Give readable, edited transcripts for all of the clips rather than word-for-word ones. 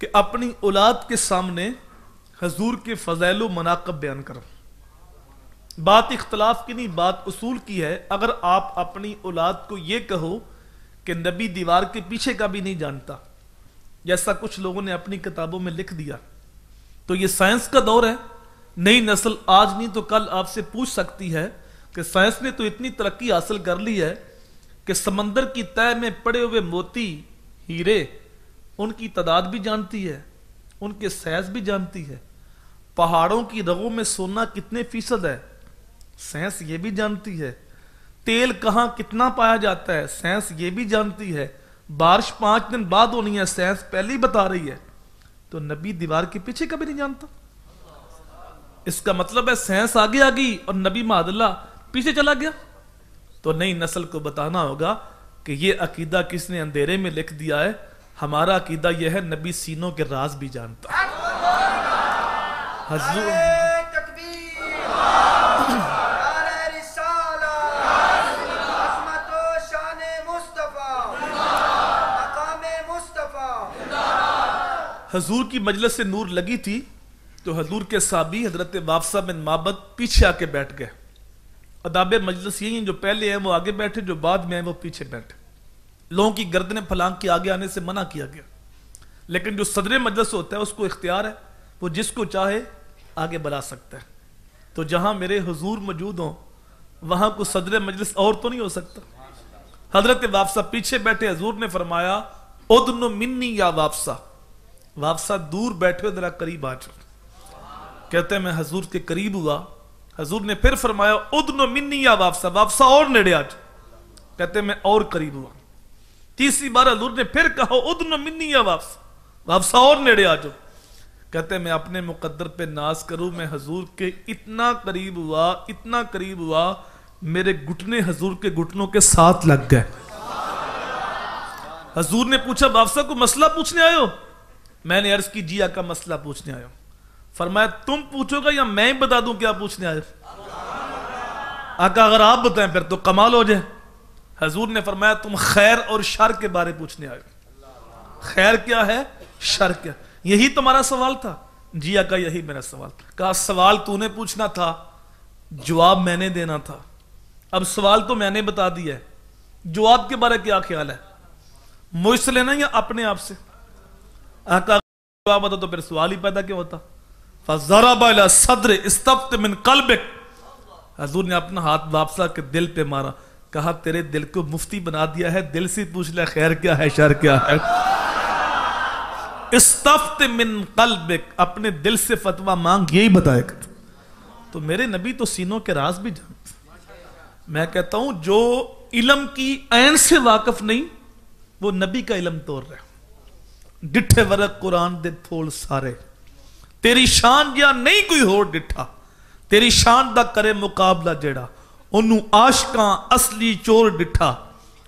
کہ اپنی اولاد کے سامنے حضور کے فضائل و مناقب بیان کرو. بات اختلاف کی نہیں، بات اصول کی ہے. اگر آپ اپنی اولاد کو یہ کہو کہ نبی دیوار کے پیچھے کا بھی نہیں جانتا، جیسا کچھ لوگوں نے اپنی کتابوں میں لکھ دیا، تو یہ سائنس کا دور ہے. نئی نسل آج نہیں تو کل آپ سے پوچھ سکتی ہے کہ سائنس نے تو اتنی ترقی حاصل کر لی ہے کہ سمندر کی تہہ میں پڑے ہوئے موتی، ہیرے، ان کی تعداد بھی جانتی ہے، ان کے سائز بھی جانتی ہے. پہاڑوں کی رگوں میں سونا کتنے فیصد ہے، سائنس یہ بھی جانتی ہے. تیل کہاں کتنا پایا جاتا ہے، سائنس یہ بھی جانتی ہے. بارش 5 دن بعد ہونی ہے، سائنس پہلے ہی بتا رہی ہے. تو نبی دیوار کے پیچھے کبھی نہیں جانتا. اس کا مطلب ہے سائنس آگے آ گئی اور نبی معاذ اللہ پیچھے چلا گیا. تو نئی نسل کو بتانا ہوگا کہ یہ عقیدہ کس نے اندھیرے میں لکھ دیا ہے. ہمارا عقیدہ یہ ہے نبی سینوں کے راز بھی جانتا ہے. حضور حضور کی مجلس سے نور لگی تھی تو حضور کے صحابی حضرت وابصہ بن معبد پیچھے آ کے بیٹھ گئے. آداب مجلس یہی ہیں، جو پہلے ہیں وہ آگے بیٹھے، جو بعد میں ہیں وہ پیچھے بیٹھے. لوگوں کی گردنیں پھلانگ کے آگے آنے سے منع کیا گیا، لیکن جو صدر مجلس ہوتا ہے اس کو اختیار ہے، وہ جس کو چاہے آگے بلا سکتا ہے. تو جہاں میرے حضور موجود ہوں وہاں کو صدر مجلس اور تو نہیں ہو سکتا. حضرت وابصہ پیچھے بیٹھے. حضور نے فرمایا ادن منی یا وابصہ، وابصہ دور بیٹھے ذرا قریب آ جاؤ. کہتے ہیں میں حضور کے قریب ہوا. حضور نے پھر فرمایا ادن منی یا وابصہ، وابصہ اور نیڑے آ جاؤ. کہتے ہیں میں اور قریب ہوا. تیسری بار حضور نے پھر کہا ادن منی یا وابصہ، وابصہ اور نیڑے آ جاؤ. کہتے ہیں میں اپنے مقدر پہ ناز کروں، میں حضور کے اتنا قریب ہوا، اتنا قریب ہوا، میرے گھٹنے حضور کے گھٹنوں کے ساتھ لگ گئے. حضور نے پوچھا وابصہ کو مسئلہ پوچھنے آئے ہو؟ میں نے عرض کی جی آقا مسئلہ پوچھنے آئے ہو. فرمایا تم پوچھو گا یا میں بتا دوں کیا پوچھنے آئے ہو؟ آقا اگر آپ بتائیں پھر تو کمال ہو جائے. حضور نے فرمایا تم خیر اور شر کے بارے پوچھنے آئے ہو. خیر کیا ہے، شر کیا، یہی تمہارا سوال تھا؟ جی آقا یہی میرا سوال تھا. کہا سوال تو نے پوچھنا تھا، جواب میں نے دینا تھا. اب سوال تو میں نے بتا دیا ہے، جواب کے بارے کیا خیال ہے، مجھ سے لینا یا اپنے آپ سے؟ آقا جواب ہوتا تو پھر سوال ہی پیدا کیوں ہوتا. فَضَرَبَ إِلَى صَدْرِ اسْتَفْتِ مِنْ قَلْبِكَ. حضور نے اپنا ہاتھ وابصہ کے دل پہ مارا. کہا تیرے دل کو مفتی بنا دیا ہے، دل سے پوچھ لے خیر کیا ہے، شر کیا ہے. استفت من قلبک، اپنے دل سے فتویٰ مانگ، یہی بتائے گا. تو میرے نبی تو سینوں کے راز بھی جانتے. میں کہتا ہوں جو علم کی عین سے واقف نہیں وہ نبی کا علم توڑ رہے. ڈٹھے ورق قرآن دے تھوڑ سارے، تیری شان یا نہیں کوئی ہو ڈٹھا، تیری شان دا کرے مقابلہ جیڑا، انہوں عاشقاں اصلی چور ڈٹھا.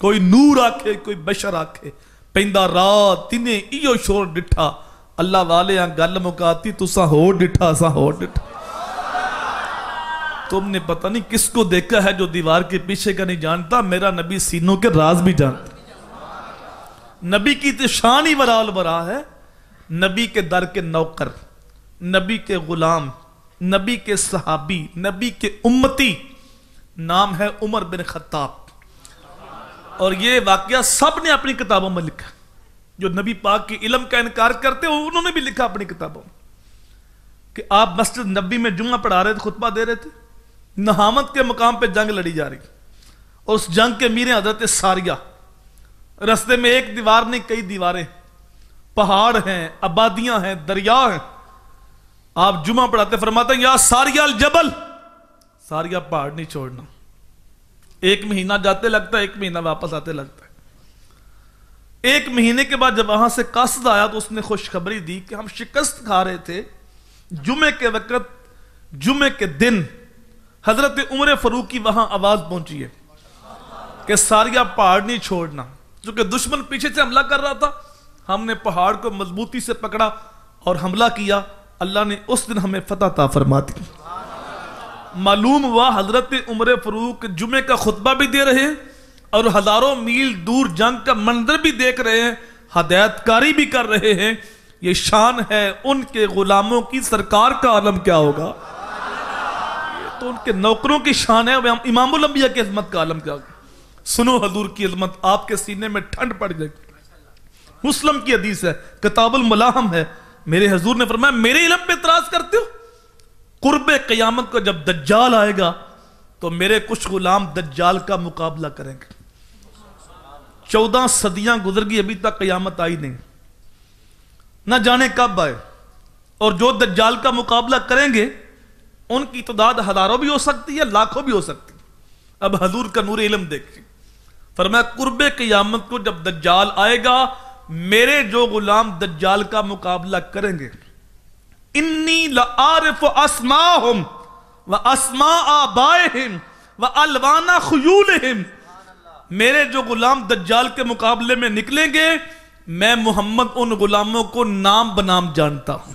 کوئی نور آکھے کوئی بشر آکھے، پیندہ رات تینے ایو شور ڈٹھا. اللہ والے ہاں گل مکاتی تسا ہو ڈٹھا سا ہو ڈٹھا. تم نے پتہ نہیں کس کو دیکھا ہے جو دیوار کے پیچھے کا نہیں جانتا. میرا نبی سینوں کے راز بھی جانتا. نبی کی تو شان ہی ورال برا ہے. نبی کے در کے نوکر، نبی کے غلام، نبی کے صحابی، نبی کے امتی، نام ہے عمر بن خطاب. اور یہ واقعہ سب نے اپنی کتابوں میں لکھا. جو نبی پاک کے علم کا انکار کرتے ہیں انہوں نے بھی لکھا اپنی کتابوں میں کہ آپ مسجد نبی میں جمعہ پڑھا رہے تھے، خطبہ دے رہے تھے، نہامت کے مقام پہ جنگ لڑی جا رہی. اور اس جنگ کے میرے حضرت ساریہ، رستے میں ایک دیوار نہیں کئی دیواریں، پہاڑ ہیں، آبادیاں ہیں، دریا ہیں. آپ جمعہ پڑھاتے فرماتے ہیں یا ساریہ الجبل، ساریہ پہاڑ نہیں چھوڑنا. 1 مہینہ جاتے لگتا ہے، 1 مہینہ واپس آتے لگتا ہے. 1 مہینے کے بعد جب وہاں سے قاصد آیا تو اس نے خوشخبری دی کہ ہم شکست کھا رہے تھے. جمعے کے وقت، جمعے کے دن حضرت عمر فاروق کی وہاں آواز پہنچی ہے کہ ساریہ پہاڑ نہیں چھوڑنا. چونکہ دشمن پیچھے سے حملہ کر رہا تھا، ہم نے پہاڑ کو مضبوطی سے پکڑا اور حملہ کیا. اللہ نے اس دن ہمیں فتح عطا فرما دی. معلوم ہوا حضرت عمر فاروق جمعے کا خطبہ بھی دے رہے ہیں اور ہزاروں میل دور جنگ کا منظر بھی دیکھ رہے ہیں، ہدایت کاری بھی کر رہے ہیں. یہ شان ہے ان کے غلاموں کی، سرکار کا عالم کیا ہوگا؟ یہ تو ان کے نوکروں کی شان ہے، امام الانبیاء کی عظمت کا عالم کیا ہوگا؟ سنو حضور کی عظمت، آپ کے سینے میں ٹھنڈ پڑ جائے گی۔ مسلم کی حدیث ہے، کتاب الملاحم ہے، میرے حضور نے فرمایا میرے علم پہ اعتراض کرتے ہو؟ قرب قیامت کو جب دجال آئے گا تو میرے کچھ غلام دجال کا مقابلہ کریں گے۔ 14 صدیاں گزر گئی، ابھی تک قیامت آئی نہیں، نہ جانے کب آئے، اور جو دجال کا مقابلہ کریں گے ان کی تعداد ہزاروں بھی ہو سکتی ہے، لاکھوں بھی ہو سکتی ہے۔ اب حضور کا نور علم دیکھیں، فرمایا قرب قیامت کو جب دجال آئے گا میرے جو غلام دجال کا مقابلہ کریں گے، انی لعارف اسماءہم و اسماء آبائہم و الوان خیولہم، میرے جو غلام دجال کے مقابلے میں نکلیں گے میں محمد ان غلاموں کو نام بنام جانتا ہوں۔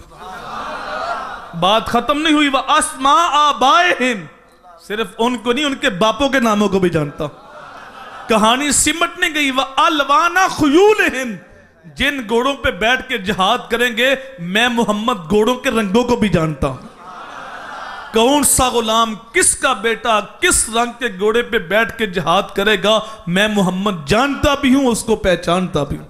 بات ختم نہیں ہوئی، وَأَسْمَاءَ آبَائِهِمْ، صرف ان کو نہیں، ان کے باپوں کے ناموں کو بھی جانتا ہوں۔ کہانی سمٹ نہیں گئی، وَأَلْوَانَ خُيُولِهِمْ، جن گھوڑوں پہ بیٹھ کے جہاد کریں گے میں محمد گھوڑوں کے رنگوں کو بھی جانتا ہوں۔ کون سا غلام کس کا بیٹا کس رنگ کے گھوڑے پہ بیٹھ کے جہاد کرے گا میں محمد جانتا بھی ہوں، اس کو پہچانتا بھی ہوں۔